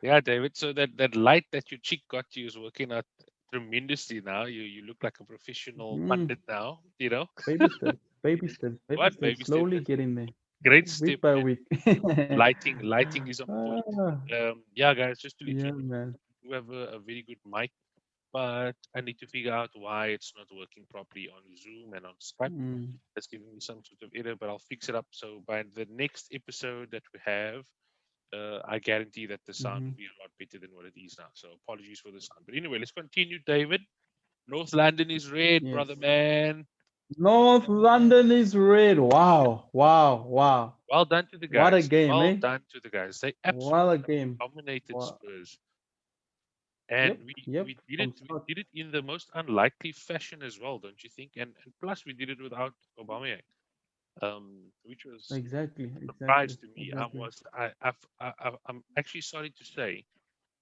Yeah, David. So that light that your chick got you is working out tremendously now. You look like a professional pundit now. Baby steps, baby What steps, baby step? slowly getting there, Great step, week by man. week. Lighting is on point. Ah, Yeah, guys, just to let you yeah, know, man. we have a very good mic, but I need to figure out why it's not working properly on Zoom and on Skype. Mm, It's giving me some sort of error, but I'll fix it up. So by the next episode that we have, I guarantee that the sound mm-hmm, will be a lot better than what it is now. So apologies for the sound. But anyway, let's continue, David. North London is red, brother yes. man. North London is red. Wow, wow, wow. Well done to the What a guys. game, Well eh? done to the guys. They What a absolutely game. dominated Wow. Spurs. And Yep, we, yep. we did it From we start. did it in the most unlikely fashion as well, don't you think? And plus we did it without Obama, which was Exactly, a exactly, surprise to me. I exactly. was I'm actually sorry to say,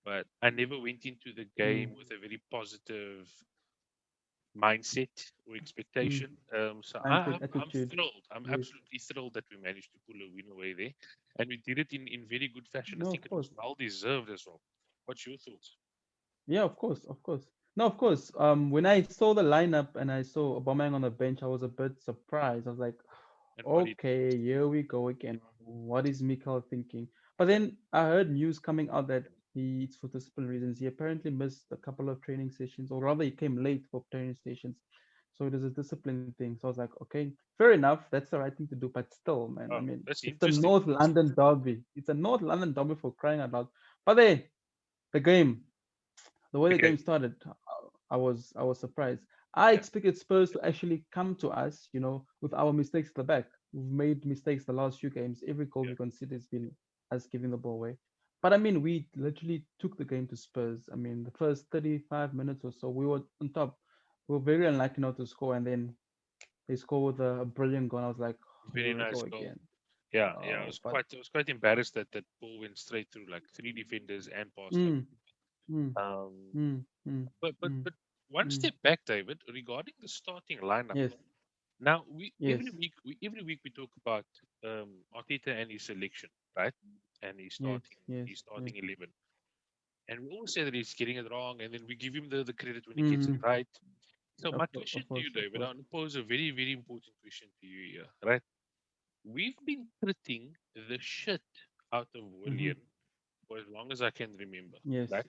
but I never went into the Mm, game with a very positive mindset or mm. expectation. So Mindset, I'm attitude. thrilled. I'm Yes. absolutely thrilled that we managed to pull a win away there, and we did it in very good fashion. I No, think of it was course. well deserved as well. What's your thoughts? Yeah, of course, of course. No, of course. When I saw the lineup and I saw Aubameyang on the bench, I was a bit surprised. I was like, And worried? okay, here we go again. What is Mikel thinking? But Yeah, then I heard news coming out that it's for discipline reasons. He apparently missed a couple of training sessions, or rather, he came late for training sessions. So it is a discipline thing. So I was like, okay, fair enough. That's the right thing to do. But still, man, I oh, mean, that's it's the interesting. North London derby. It's a North London derby for crying out loud. But then the game the way the Okay. game started, I was surprised. I Yeah, expected Spurs to actually come to us, with our mistakes at the back. We've made mistakes the last few games. Every goal yeah. we conceded has been us giving the ball away. But I mean, we literally took the game to Spurs. I mean, the first 35 minutes or so, we were on top. We were very unlucky not to score, and then they scored with a brilliant goal. I was like, Very here we nice go goal. again. Yeah, yeah. But I was quite embarrassed that that ball went straight through like three defenders and passed mm, over. mm, Um, mm, mm, mm, but one mm. step back, David, regarding the starting lineup. Yes, Now we yes, every week we talk about Arteta and his selection, right? And yes, yes, he's yes. starting 11, and we always say that he's getting it wrong, and then we give him the credit when he gets it Mm-hmm. right. So my Of question to you, course, of David, I course. want to pose a very important question to you here, right? We've been critting the shit out of Mm-hmm. William for as long as I can remember, Yes, right?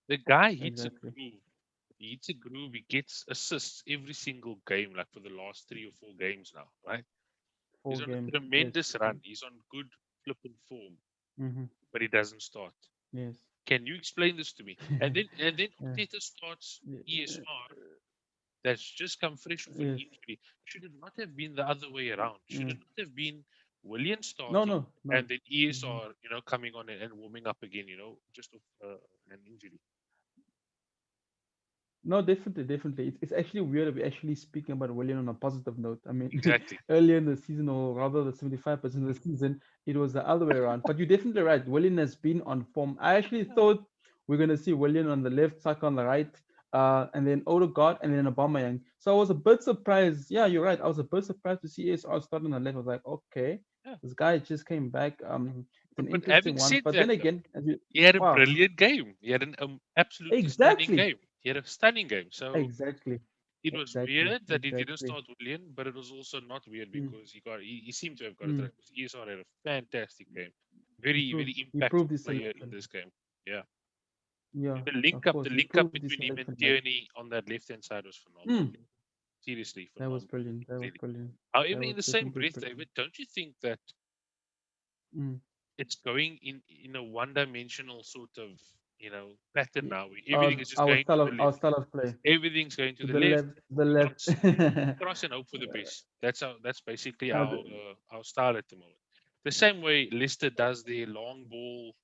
The guy hits a exactly. groove. He hits a groove. He gets assists every single game, like for the last 3 or 4 games now, right? He's Four on a games. Yes. tremendous run. He's on good flipping form, Mm-hmm. but he doesn't start. Yes. Can you explain this to me? And then Yeah. Arteta starts Yeah. ESR that's just come fresh off an Yes. injury. Should it not have been the other way around? Should Yeah. it not have been William No, starting no, no. and then Mm-hmm. ESR, coming on and warming up again, just off an injury? No, definitely, definitely. It's actually weird that we're actually speaking about Willian on a positive note. I mean, Exactly. earlier in the season, or rather the 75% of the season, it was the other way around. But you're definitely right. Willian has been on form. I actually thought we're going to see Willian on the left, Saka on the right, and then Odegaard, and then Aubameyang. So I was a bit surprised. Yeah, you're right. I was a bit surprised to see ASR start on the left. I was like, okay, Yeah. this guy just came back. It's an But interesting having one. said But that, then though, again, he had a wow, brilliant game. He had an absolutely stunning exactly, game. He had a stunning game. So exactly, it was exactly, weird that he didn't exactly. start William, but it was also not weird Mm, because he seemed to have got it mm. right. Because ESR had a fantastic game. He Very, proved very he proved impactful his player in selection. this game. Yeah. Yeah, The he link up proved his between him and selection. Like, Tierney on that left hand side was phenomenal. mm, Seriously, that was phenomenal. brilliant. That was Really. brilliant. However, That in was the same definitely breath, brilliant. David, don't you think that Mm. it's going in a one dimensional sort of pattern Y- now where everything is just Our going to style the of our left. style of play Everything's going to to the the left. left, the left, Cross, cross and hope for the best. That's basically uh, the, our style at the moment. The same way Leicester does their long ball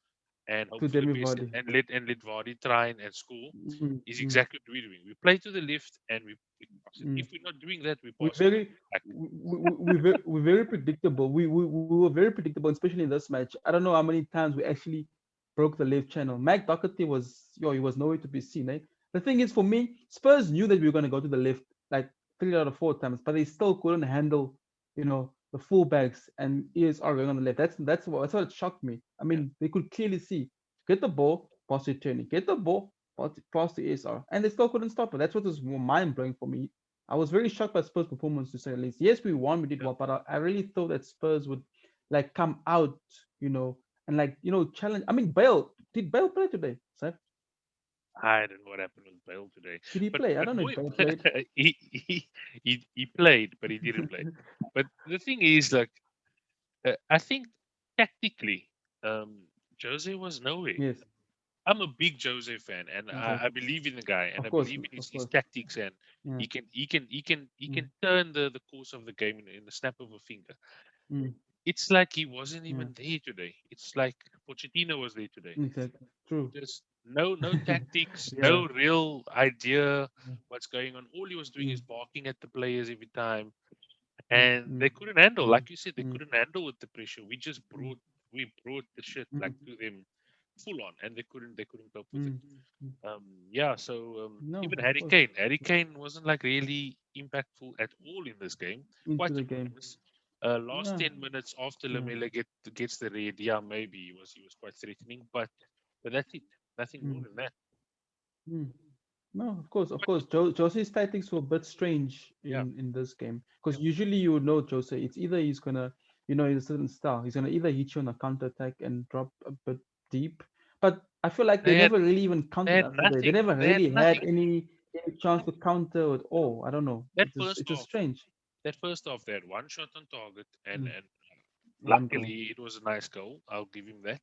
and hope to for the Demi best Vardy. and let Vardy try and score Mm, is mm, exactly what we're doing. We play to the left and we pass it. mm. If we're not doing that, we we pass it very back. we're very predictable. We were very predictable, especially in this match. I don't know how many times we actually broke the left channel. Mac Doherty he was nowhere to be seen. Eh? The thing is, for me, Spurs knew that we were going to go to the left like 3 out of 4 times, but they still couldn't handle, the fullbacks and ESR going on the left. That's what shocked me. I yeah. mean, they could clearly see get the ball, pass to Tony, get the ball, pass to ESR, and they still couldn't stop it. That's what was more mind blowing for me. I was very shocked by Spurs' performance to say the least. Yes, we won, we did Yeah. well, but I really thought that Spurs would like come out, you know, and like challenge. I mean, did Bale play today? Sir? I don't know what happened with Bale today, Did he but play? I but don't know more if Bale played. he played, but he didn't play. But the thing is, like, I think tactically, Jose was nowhere. Yes, I'm a big Jose fan, and I exactly. believe in the guy, and Of I course, believe in of his course. tactics, and Yeah. he can Mm, turn the course of the game in the snap of a finger. mm, It's like he wasn't yeah. even there today. It's like Pochettino was there today. Exactly. True. Just no tactics, Yeah. no real idea what's going on. All he was doing is Mm, barking at the players every time, mm, and mm, they couldn't handle. mm, Like you said, they mm, couldn't handle with the pressure. mm, We brought the shit like mm, to them full on, and they couldn't cope with it. mm, mm. Yeah, so No, even of course. Harry Kane wasn't like really impactful at all in this game. Into Quite the to be game. honest. Last Yeah. 10 minutes after Yeah. Lamela gets the red, yeah, maybe he was quite threatening, but that's it. Nothing more Mm, than that. mm. No, of course, of But course. Jose's tactics were a bit strange yeah, in this game because yeah, usually you would know Jose. It's either he's gonna, in a certain style, he's gonna either hit you on a counter attack and drop a bit deep. But I feel like they they had never really even they countered had us today. They nothing. never They had really had nothing. any chance to counter at all. I don't know. That It's first it's just half, strange. they had one shot on target, Mm, and one goal. luckily it was a nice goal. I'll give him that.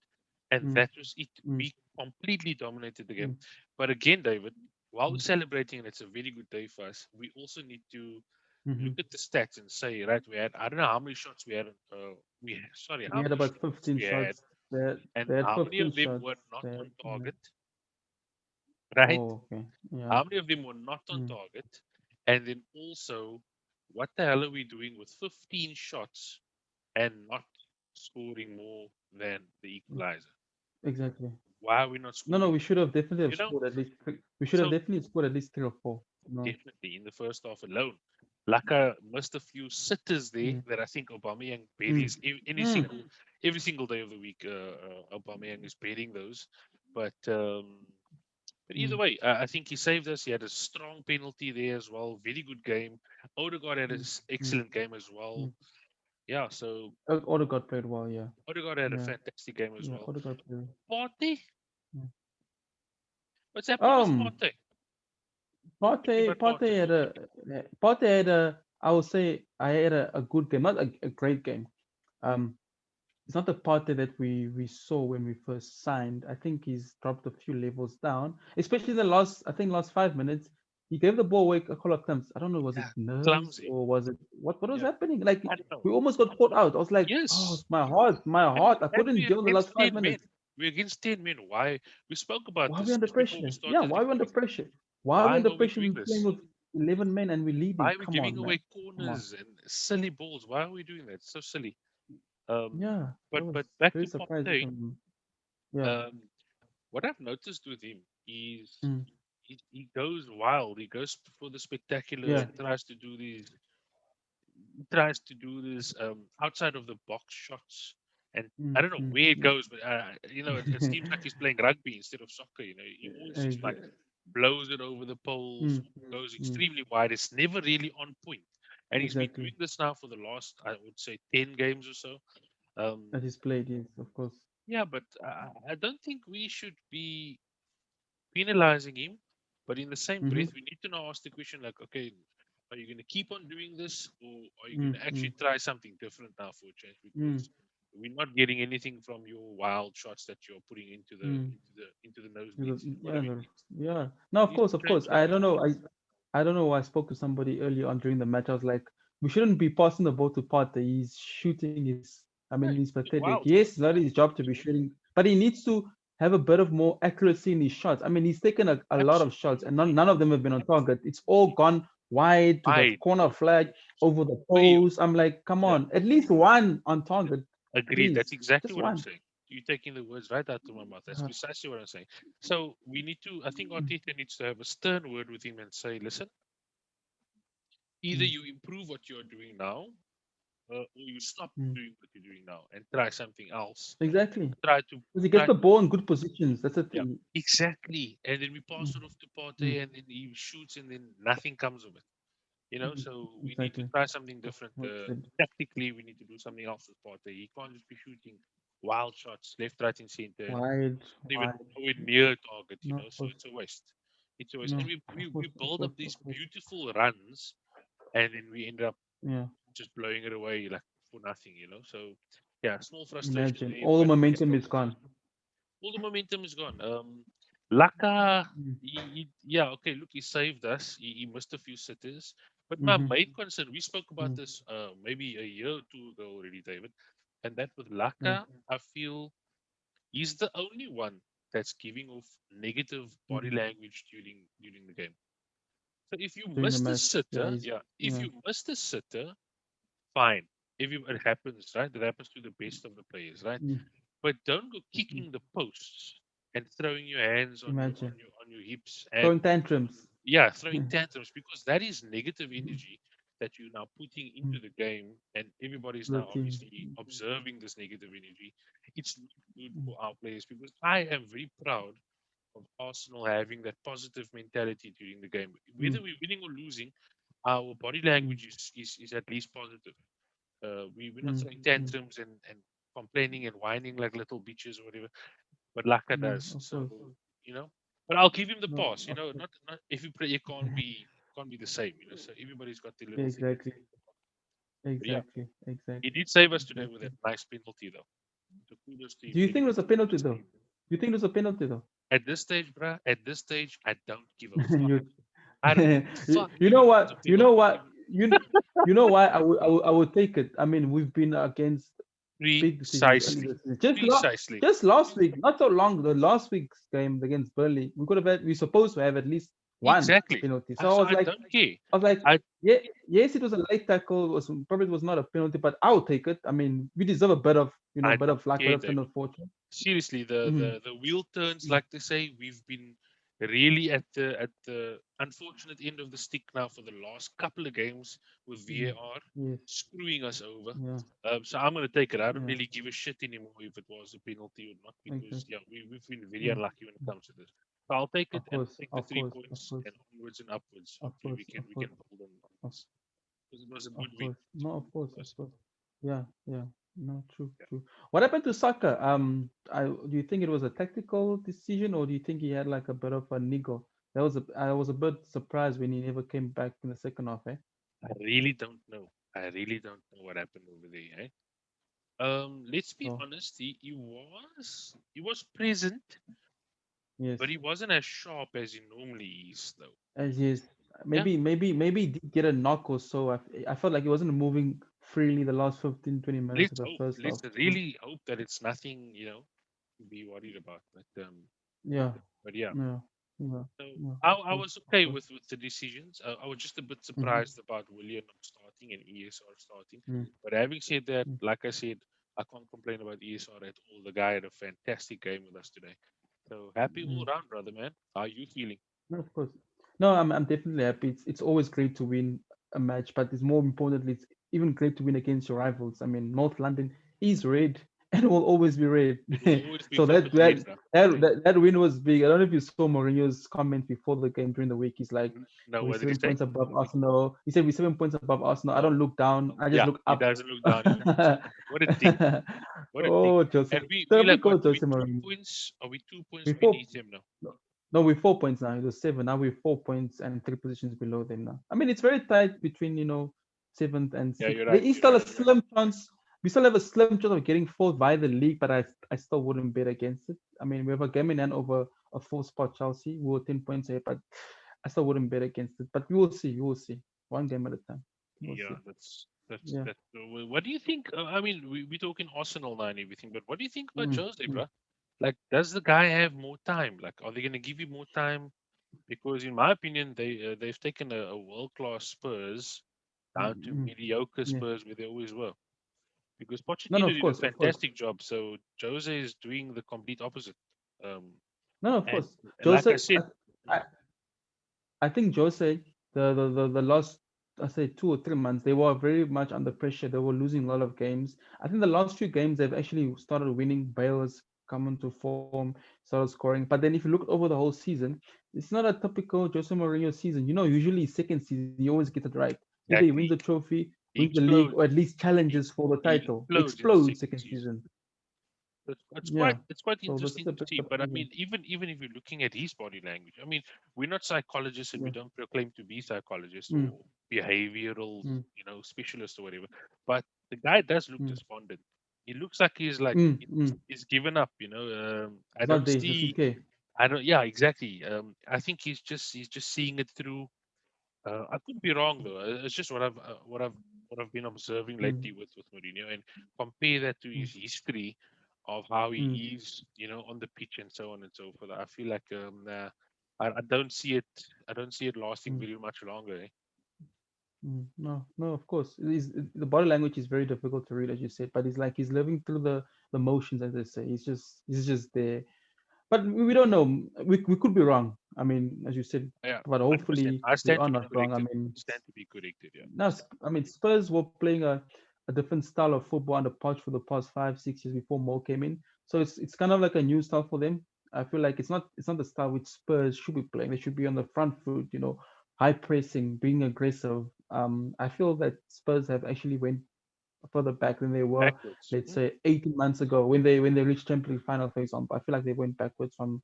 And Mm, that was it. mm, We completely dominated the game. mm, But again, David, while we're mm, celebrating, and it's a very good day for us, we also need to look mhm. at the stats and say, right, we had, I don't know how many shots we had. Sorry, We how had many about shots 15 we had, shots. They and had how many 15 of them shots. were not on Yeah. target, right? Oh, okay. Yeah. How many of them were not on Mm, target? And then also, what the hell are we doing with 15 shots and not scoring more than the mm, equalizer? exactly. Why are we not No, no, scoring we more? should have definitely have You know, scored at least. We should have so definitely scored at least three or four. No. definitely in the first half alone. Laka missed a few sitters there Mm, that I think Aubameyang mm, buries mm, every single day of the week. Aubameyang is burying those, but either mm, way, I think he saved us. He had a strong penalty there as well. Very good game. Odegaard had an mm, mm, excellent game as well. mm. Yeah, so Odegaard played well. Yeah. Odegaard had a Yeah. fantastic game as Yeah. well. Odegaard played well. Partey, Yeah. what's happening with Um, Partey? Talk to me Partey, about Partey. Partey had a, Partey had a, I would say, I had a good game, not a great game. Um, it's not the Partey that we saw when we first signed. I think he's dropped a few levels down, especially in the last, I think, last 5 minutes. He gave the ball away a couple of times. I don't know, was it Yeah, nerves clumsy. or was it what was Yeah, happening? Like I don't know. we almost got caught out. I was like, oh, Yes, my heart. I and couldn't we're deal the against last five 10 men. minutes. We're against 10 men. Why? We spoke about Why are we this under just before we pressure? Yeah, started why are we under recording. pressure? Why are we Why under are we pressure? doing We're playing this? with 11 men and we're Why leading. are we Come giving on, man. away Come on. corners and silly balls? Why are we doing that? It's so silly. Yeah, that But was back very to surprising Popte. from him. Yeah. Um, what I've noticed with him is Mm, he goes wild. He goes for the spectacular yeah. and tries to do this outside of the box shots. And I Mm, don't know mm, where it mm. goes, but it seems like he's playing rugby instead of soccer. He always just like Exa- blows it over the poles, mm, mm, goes mm. extremely wide. It's never really on point. And he's been Exactly. doing this now for the last, I would say, 10 games or so. Um, That is played, yes, of course. yeah, but I don't think we should be penalizing him. But in the same Mm-hmm. breath, we need to now ask the question like, okay, are you going to keep on doing this, or are you going Mm, to mm, actually try something different now for a change? mm, Because we're not getting anything from your wild shots that you're putting mm. into the nosebleeds. You know what I Yeah, mean? yeah. No, You of need course, to of course. change that. I don't know. I don't know. I spoke to somebody earlier on during the match. I was like, we shouldn't be passing the ball to Partey. He's shooting his. I mean, Yeah, he's he's doing pathetic. wild Yes, stuff. it's not his job to be shooting, but he needs to have a bit of more accuracy in his shots. I mean, he's taken a lot of shots, and Absolutely none of them have been on target. It's all gone wide to the wide. corner flag, over the Way post. I'm like, come yeah, on, at least one on target, agreed. That's please, exactly just what I'm one. saying. You're taking the words right out of my mouth. That's Uh, precisely what I'm saying. So we need to. I think mm, Arteta needs to have a stern word with him and say, listen, either mm, you improve what you're doing now, or you stop mm. doing what you're doing now and try something else. Exactly. Try to Because he gets try the to ball in good positions. That's the yeah, thing. exactly. And then we pass Mm, it off to mm, Partey, and then he shoots, and then nothing comes of it. mm. So we need to Exactly. try something different. 100%. Tactically, we need to do something else with Partey. He can't just be shooting wild shots left, right, and center, and Wide, not even wide. nowhere No, near target. no, of So course. it's a waste. It's a waste. And No, we of build course, up of these course. beautiful runs, and then we end up Yeah. just blowing it away like for nothing. So yeah, small frustration Imagine. there, All the but momentum is gone. all the momentum is gone. Laka, Mm, yeah, okay, look, he saved us. He missed a few sitters. But my mm-hmm, main concern, we spoke about mm, this maybe a year or two ago already, David, and that with yeah. Laka, I feel he's the only one that's giving off negative body Mm. language during the game. So if you During the missed a match. Yeah, sitter, he's yeah, if yeah. you missed a sitter, fine. It happens, right? It happens to the best of the players, right? Mm, But don't go mm. kicking the posts and throwing your hands on your Imagine. hips Throwing and tantrums. yeah, throwing Mm, tantrums because that is negative mm, energy that you're now putting mm. into the game, and everybody's The now team. obviously observing this negative energy. It's not good Mm, for our players because I am very proud of Arsenal having that positive mentality during the game. mm, Whether we're winning or losing, our body mm, language is at least positive. We're not mm, throwing mm, tantrums and complaining and whining like little bitches or whatever, but Laka mm. does. Of So course. but I'll give him the No, pass. of course. Not if you play, it can't be the same. So everybody's got their little thing. Exactly. But yeah, Exactly. he Exactly. did save us today with Exactly. that nice penalty though. So kudos to him Do you think getting it us was a through penalty this. though? Do you think it was a penalty though? At this stage, bruh, at this stage, I don't give a fuck. you, I don't give a you fuck you know even if it's a what? You know penalty. what? You know why I would take it. I mean, we've been against big decisions early Precisely. this season. Precisely. Just last week, not so long. The last week's game against Burnley, we could have had. We supposed to have at least one Exactly. penalty. I, So so I don't care. I was like, I yeah, yes, it was a late tackle. It was not a penalty, but I would take it. I mean, we deserve a bit of I bit don't of luck, bit care, of turn David. of fortune. Seriously, Mm, the wheel turns, like they say. We've been really at the unfortunate end of the stick now for the last couple of games with mm, VAR yes, screwing us over. yeah, So I'm going to take it. I don't yeah, really give a shit anymore if it was a penalty or not because exactly. yeah, we've been very Mm, unlucky when it comes to this. So I'll take it of and I'll course, take the of three course, of points course, and onwards and upwards. of Hopefully course, of we course. can build on Of this because it was a Of good win. course. To No, be of course, of honest. course. Yeah, yeah. No, true, true. What happened to Saka? Do you think it was a tactical decision, or do you think he had like a bit of a niggle? I was a bit surprised when he never came back in the second half, eh? I really don't know. I really don't know what happened over there. Eh? Let's be So, honest. He was present, yes, but he wasn't as sharp as he normally is, though. as yes, Yeah. maybe he did get a knock or so. I felt like he wasn't moving freely the last 15, 20 minutes of Let's the hope. first half. Let's really hope that it's nothing, to be worried about. Yeah, But yeah. yeah, yeah, So yeah. I was Of okay course. with the decisions. I was just a bit Mm-hmm, surprised about William not starting and ESR starting. mm-hmm, But having said that, like I said, I can't complain about ESR at all. The guy had a fantastic game with us today. So happy mm-hmm. all around, brother man. How are you feeling? No, of course. No, I'm definitely happy. It's always great to win a match, but it's more importantly, it's even great to win against your rivals. I mean, North London is red and will always be red. It will always be So flipping red, bro. that win was big. I don't know if you saw Mourinho's comment before the game during the week. He's like, No, "We're what did he 7 points say? above Arsenal." He said, "We're 7 points above Arsenal. I Oh, don't look down. I just yeah. look He up." doesn't look down. He only looks up. What a dick. What a dick. Oh, Jose. And we like what? Typical Are we Jose two Mourinho. points? Are we 2 points We four. beneath him now? No, no, we're 4 points now. It was seven. Now we're 4 points and three positions below them now. I mean, it's very tight between seventh and Yeah, sixth. you're There right. is You're still right. a slim chance. We still have a slim chance of getting fourth via the league, but I still wouldn't bet against it. I mean, we have a game in hand over a fourth spot Chelsea. We were 10 points ahead, but I still wouldn't bet against it. But we will see. We will see. One game at a time. We'll see. Yeah, that's Yeah. that. What do you think? I mean, we talking Arsenal now and everything, but what do you think about Mm, Jose, mm, bro? Like, does the guy have more time? Like, are they going to give him more time? Because in my opinion, they've taken a world class Spurs down to mm, mediocre yeah. Spurs where they always were. Because No, no, Pochettino of did a course, of course. fantastic job, so Jose is doing the complete opposite. Um, No, no, of and course. like I Jose, said, I think Jose, the last. I say 2 or 3 months, they were very much under pressure. They were losing a lot of games. I think the last few games they've actually started winning. Bale has come into form, started scoring. But then if you look over the whole season, it's not a typical Jose Mourinho season. Usually second season you always get it right. Either he wins the Exactly. trophy, He wins the league, or explodes. at least He, challenges for the he title. explodes in the Explodes second second season. season. It's Yeah. quite So this is interesting a to bit see. But I surprising. mean, even if you're looking at his body language, I mean, we're not psychologists and we Yeah. don't proclaim to be psychologists Mm, or behavioral, mm, specialists or whatever. But the guy does look mm, despondent. He looks like he's like mm. he's given up. I It's not don't there. It see. doesn't care. I don't. Yeah, exactly. I think he's just seeing it through. I could be wrong though. It's just what I've been observing Mm, lately with Mourinho, and compare that to mm, his history of how mm, he is, on the pitch and so on and so forth. I feel like I don't see it. I don't see it lasting mm. very much longer. Eh? No, no, of course. The body language is very difficult to read, as you said, but it's like he's living through the motions, as they say. He's just there. But we don't know. We could be wrong. I mean, as you said, Yeah, but 100%. hopefully I we stand are to be not wrong. I corrected. mean, Stand to be corrected. Yeah. now, I mean, Spurs were playing a different style of football on the pitch for the past 5, 6 years before Mo came in. So it's kind of like a new style for them. I feel like it's not the style which Spurs should be playing. They should be on the front foot, high pressing, being aggressive. I feel that Spurs have actually went further back than they were, Backwards. let's say, 18 months ago when they reached Champions League final, for example. I feel like they went backwards from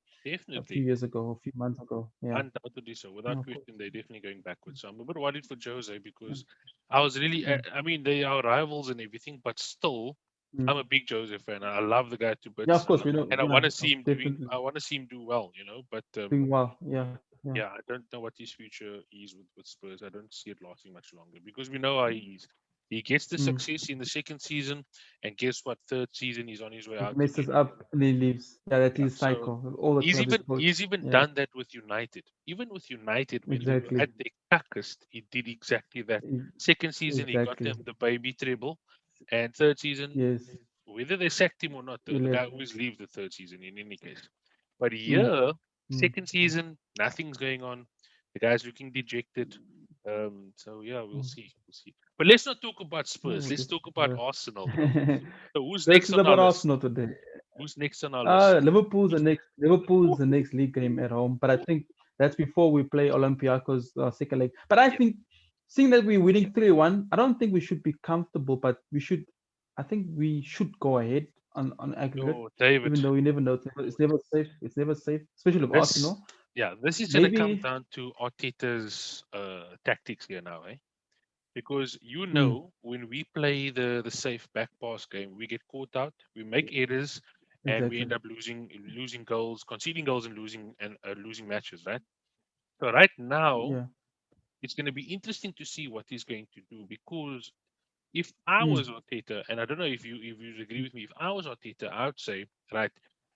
a few Definitely. years ago, a few months ago. Yeah, Undoubtedly so. no, Without of course. question, they're definitely going backwards. So I'm a bit worried for Jose Yeah, because I was really, mm, I mean, they are rivals and everything, but still, mm. I'm a big Jose fan. I love the guy to Yeah, of bits, course. We don't. and I Yeah, want to see him doing. definitely I want to see him do well, But doing well. Yeah, yeah. yeah, I don't know what his future is with Spurs. I don't see it lasting much longer because we know how he is. He gets the Mm. success in the second season, and guess what? Third season, he's on his way It out messes again. up and then leaves. Yeah, that Yeah, is so cycle all the he's club is even sports. he's even Yeah, done that with United. Even with United, when they were exactly. at their cuckest, he did exactly that. E- Second season, he got Exactly. them the baby treble, and third season, Yes. whether they sacked him or not, He the guy left. always leaves the third season in any case. But Mm. here, Mm. second season, nothing's going on. The guy's looking dejected. So yeah, we'll Mm. see. We'll see. But let's not talk about No, Spurs. we'll Let's just talk about uh, Arsenal, bro. So who's this next is on our about list? Arsenal today. Who's next on our list? Liverpool's the next league game at home, but I think that's before we play Olympiacos second leg. But I Yeah. think seeing that we're winning 3-1, I don't think we should be comfortable, but I think we should go ahead on aggregate, Oh, David. even though you never know. It's never safe. It's never safe, especially with This, Arsenal. yeah, this is going to come Maybe. down to Arteta's tactics here now, eh? Because Mm, when we play the safe back pass game, we get caught out, we make errors, and we exactly. end up losing goals, conceding goals, and losing matches, right? So right now, Yeah. it's going to be interesting to see what he's going to do because if I Mm, was Arteta, and I don't know if you agree with me, if I was Arteta, I would say, right,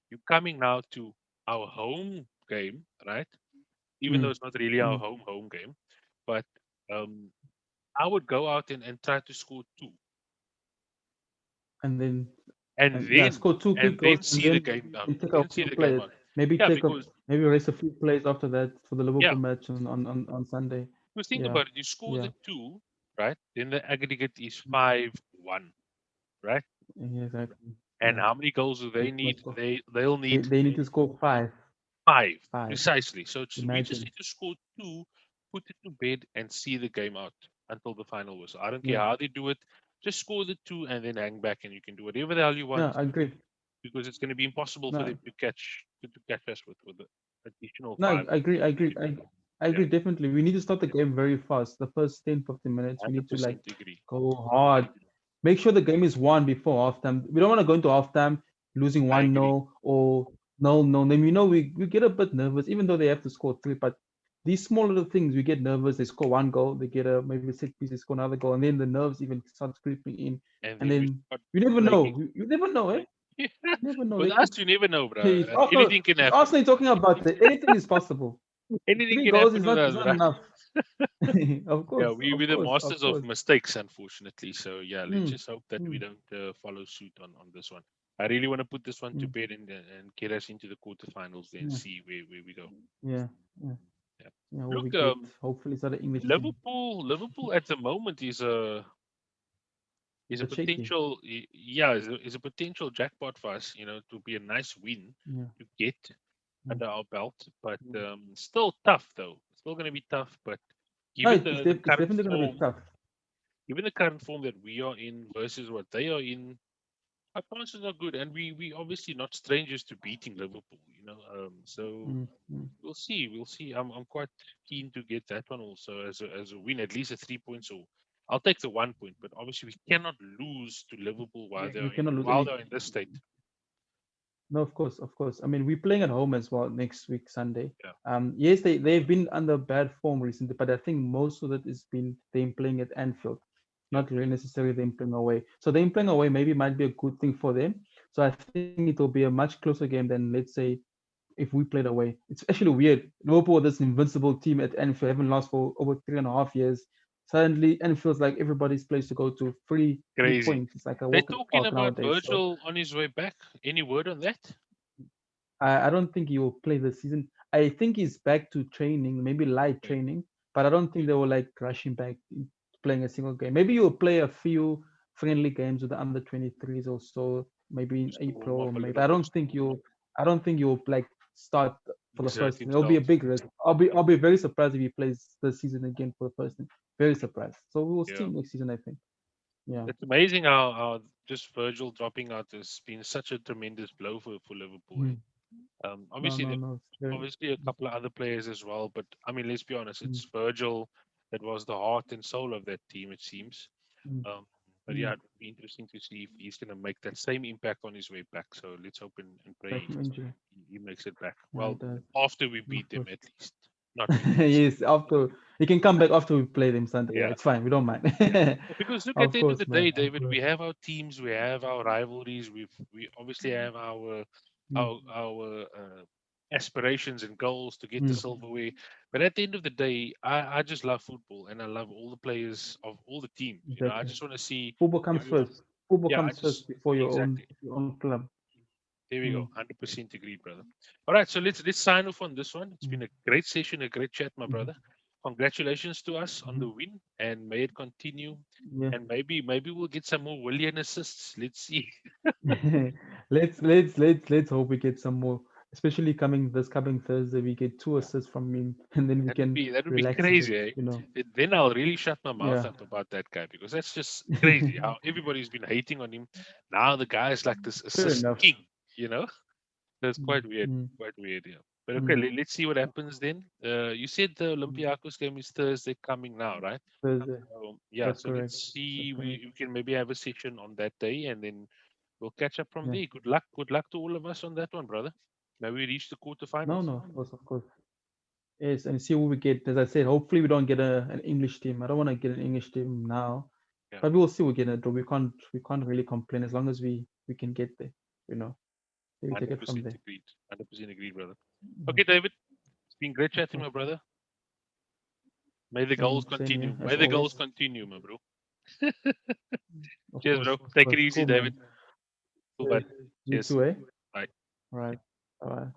you're coming now to our home game, right? Even though mm, it's not really our mm. home game. But um, I would go out and try to score two, And then and and yeah, then score two quick and goals then and see the then game down. and take a Then see few the game players. on. Maybe Yeah, take up because maybe rest a few players after that for the yeah, Liverpool match on Sunday. because think Yeah, about it. You score yeah, the two, right? Then the aggregate is 5-1, right? yeah, exactly. And Yeah, how many goals do they they must need? score. They'll They, need they need to score five, five five. precisely. So we just Imagine. need to score two, put it to bed, and see the game out until the final whistle. I don't care Yeah, how they do it. Just score the two and then hang back, and you can do whatever the hell you yeah, want I agree. because it's going to be impossible for No, them to catch us with the additional no, five I or agree. I agree. I yeah. agree definitely. We need to start the game very fast. The first 10, 15 minutes, we Hundred need to like percent agree. go hard. Make sure the game is won before halftime. We don't want to go into halftime losing I one agree. 0 or no. Then we get a bit nervous, even though they have to score three. But these small little things, we get nervous. They score one goal, they get a maybe a set piece, they score another goal, and then the nerves even start creeping in. And And then we then start you never know. breaking. You never know, eh? You never know. With They us, could. you never know, Hey, bro. Anything can It's happen. Arsenal you're talking about. Anything is possible. Anything Three can goals happen is with not is us, not right? enough. Of Yeah, course, we're of the course, of masters of course. mistakes, unfortunately. So yeah, let's Mm, just hope that we mm, don't follow suit on this one. I really want to put this one to mm, bed and get us into the quarterfinals, then yeah, see where we go. yeah, yeah. Yeah. Yeah, who we Look, get. Hopefully, it's not an English team. Liverpool at the moment is a But shaky. potential, yeah, is a potential jackpot for us. You know, to be a nice win Yeah. to get Yeah. under our belt, but Yeah. still tough though. Still going to be tough, but No, given the it's current definitely going to be form, tough. given the current form that we are in versus what they are in, our chances are good, and we obviously not strangers to beating Liverpool. You know, so Mm, mm. we'll see. We'll see. I'm quite keen to get that one also as a win, at least a 3 points. So I'll take the 1 point, but obviously we cannot lose to Liverpool We cannot lose while any. they're in this state. No, of course, of course. I mean, we're playing at home as well next week, Sunday. Yeah, Yes, they've been under bad form recently, but I think most of it has been them playing at Anfield, yeah, not really necessarily them playing away. So them playing away maybe might be a good thing for them. So I think it will be a much closer game than, let's say, if we played away. It's actually weird. Liverpool, this invincible team at Anfield, haven't lost for over 3.5 years. Suddenly, Anfield's like everybody's place to go to. Three crazy. points. It's like a They're walk in the talking park about nowadays. So Virgil on his way back. Any word on that? I don't think he will play the season. I think he's back to training, maybe light Okay, training, but I don't think they will like rush him back to playing a single game. Maybe you'll play a few friendly games with the under 23s or so, maybe in just to April warm or up a May. little But bit. I don't think you'll like start for the Exert first team. It'll be a himself. big risk. I'll be very surprised if he plays the season again for the first team. Very surprised. So we will see Yeah. next season, I think. Yeah. It's amazing how just Virgil dropping out has been such a tremendous blow for Liverpool. Eh? Mm. No, Obviously, no, no. It's very. obviously a couple of other players as well, but I mean, let's be honest, Mm, it's Virgil that was the heart and soul of that team. It seems. mm, Um, but mm. yeah, it would be interesting to see if he's going to make that same impact on his way back. So let's hope and Back pray from injury. he makes it back. Yeah, it Well, does. after we Of beat them, course. at least, not before. Yes, after he can come back after we play them Sunday. Yeah, Yeah. it's fine. We don't mind. Yeah. Because look, at Of the end of the course, man. day, Of David, course. we have our teams, we have our rivalries, we obviously have Mm, our aspirations and goals to get the mm, silverware. But at the end of the day, I just love football and I love all the players of all the teams. You know, I exactly. just want to see Football comes everyone. first. Football Yeah, I comes first just before exactly. your own club. There we Mm, go. 100% agreed, brother. All right, so let's sign off on this one. It's mm, been a great session, a great chat, my mhm, brother. Congratulations to us on mhm. the win, and may it continue. Yeah. And maybe we'll get some more Willian assists. Let's see. Let's hope we get some more, especially coming Thursday. We get two Yeah, assists from him, and then we can that would be relax a bit. crazy. Eh? You know. Then I'll really shut my mouth Yeah. up about that guy because that's just crazy. How everybody's been hating on him. Now the guy is like this Fair assist enough. king. You know. That's Mm, quite weird. mm, Quite weird, yeah. But okay, mm. let's see what happens then. You said the Olympiacos game is Thursday coming now, right? Thursday. Yeah, That's so correct. let's That's see. correct. We can maybe have a session on that day, and then we'll catch up from Yeah. there. Good luck. Good luck to all of us on that one, brother. Now we reach the No, quarterfinals. no, of course, of course. Yes, and see what we get. As I said, hopefully we don't get an English team. I don't want to get an English team now, Yeah, but we will see. We get a draw. We can't really complain as long as we can get there. You know, we take hundred it from percent there. agreed. 100% agreed, brother. Yeah, Okay, David. It's been great of chatting, course. my brother. May the goals Same continue. here May as the goals always. continue, my bro. Of Cheers, course, bro. of Take it course. easy, Cool, David. man. Cool, Yeah. bud. You Cheers. too, eh? Bye. All right. All right.